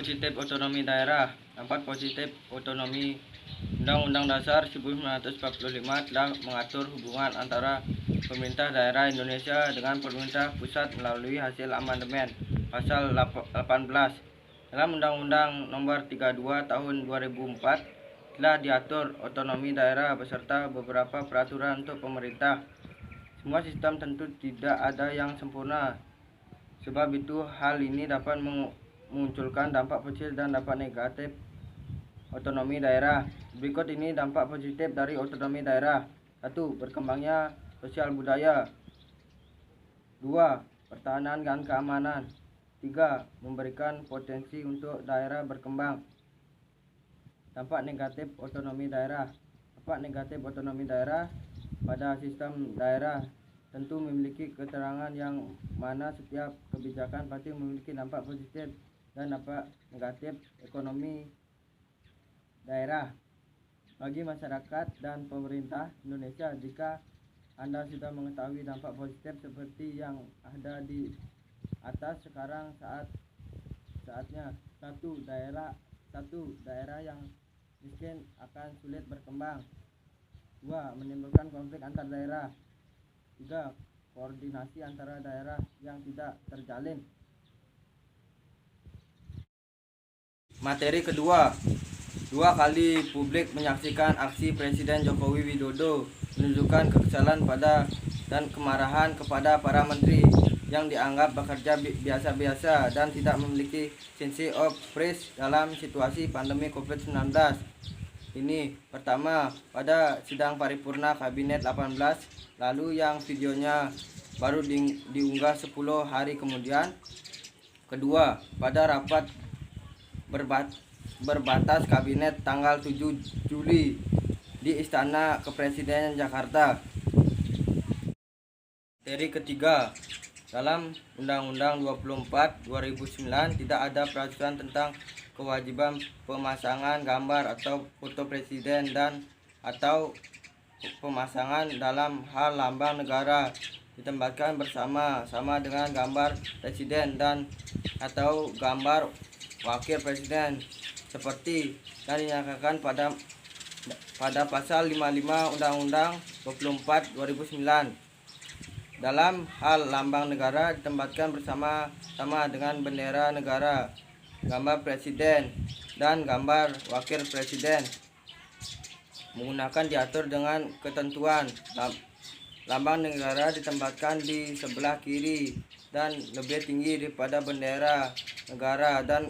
positif otonomi daerah. Dampak positif otonomi. Undang-Undang Dasar 1945 telah mengatur hubungan antara pemerintah daerah Indonesia dengan pemerintah pusat melalui hasil amandemen pasal 18. Dalam Undang-Undang Nomor 32 Tahun 2004 telah diatur otonomi daerah beserta beberapa peraturan untuk pemerintah. Semua sistem tentu tidak ada yang sempurna. Sebab itu hal ini dapat memunculkan dampak positif dan dampak negatif otonomi daerah. Berikut ini dampak positif dari otonomi daerah. 1. Berkembangnya sosial budaya. 2. Pertahanan dan keamanan. 3. Memberikan potensi untuk daerah berkembang. Dampak negatif otonomi daerah. Dampak negatif otonomi daerah pada sistem daerah tentu memiliki keterangan yang mana setiap kebijakan pasti memiliki dampak positif dan dampak negatif ekonomi daerah bagi masyarakat dan pemerintah Indonesia. Jika Anda sudah mengetahui dampak positif seperti yang ada di atas, sekarang saatnya satu daerah yang miskin akan sulit berkembang. 2. Menimbulkan konflik antar daerah. 3. Koordinasi antara daerah yang tidak terjalin. Materi kedua. 2 kali publik menyaksikan aksi Presiden Joko Widodo menunjukkan kekesalan dan kemarahan kepada para menteri yang dianggap bekerja biasa-biasa dan tidak memiliki sense of pride dalam situasi pandemi COVID-19. Ini pertama, pada sidang paripurna Kabinet 18 lalu yang videonya baru diunggah 10 hari kemudian. Kedua, pada rapat berbatas Kabinet tanggal 7 Juli di Istana Kepresidenan Jakarta. Materi ketiga, dalam Undang-Undang 24 2009 tidak ada peraturan tentang kewajiban pemasangan gambar atau foto presiden dan atau pemasangan dalam hal lambang negara ditempatkan bersama-sama dengan gambar presiden dan atau gambar wakil presiden seperti yang dinyatakan pada pasal 55 Undang-Undang 24 2009. Dalam hal lambang negara ditempatkan bersama-sama dengan bendera negara, gambar presiden dan gambar wakil presiden. Menggunakan diatur dengan ketentuan lambang negara ditempatkan di sebelah kiri dan lebih tinggi daripada bendera negara, dan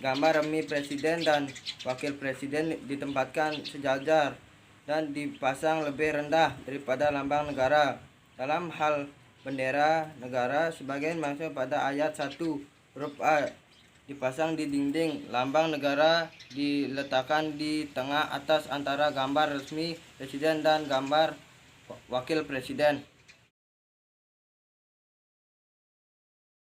gambar remi presiden dan wakil presiden ditempatkan sejajar dan dipasang lebih rendah daripada lambang negara. Dalam hal bendera negara, sebagian maksud pada ayat 1 huruf A dipasang di dinding, lambang negara diletakkan di tengah atas antara gambar resmi presiden dan gambar wakil presiden.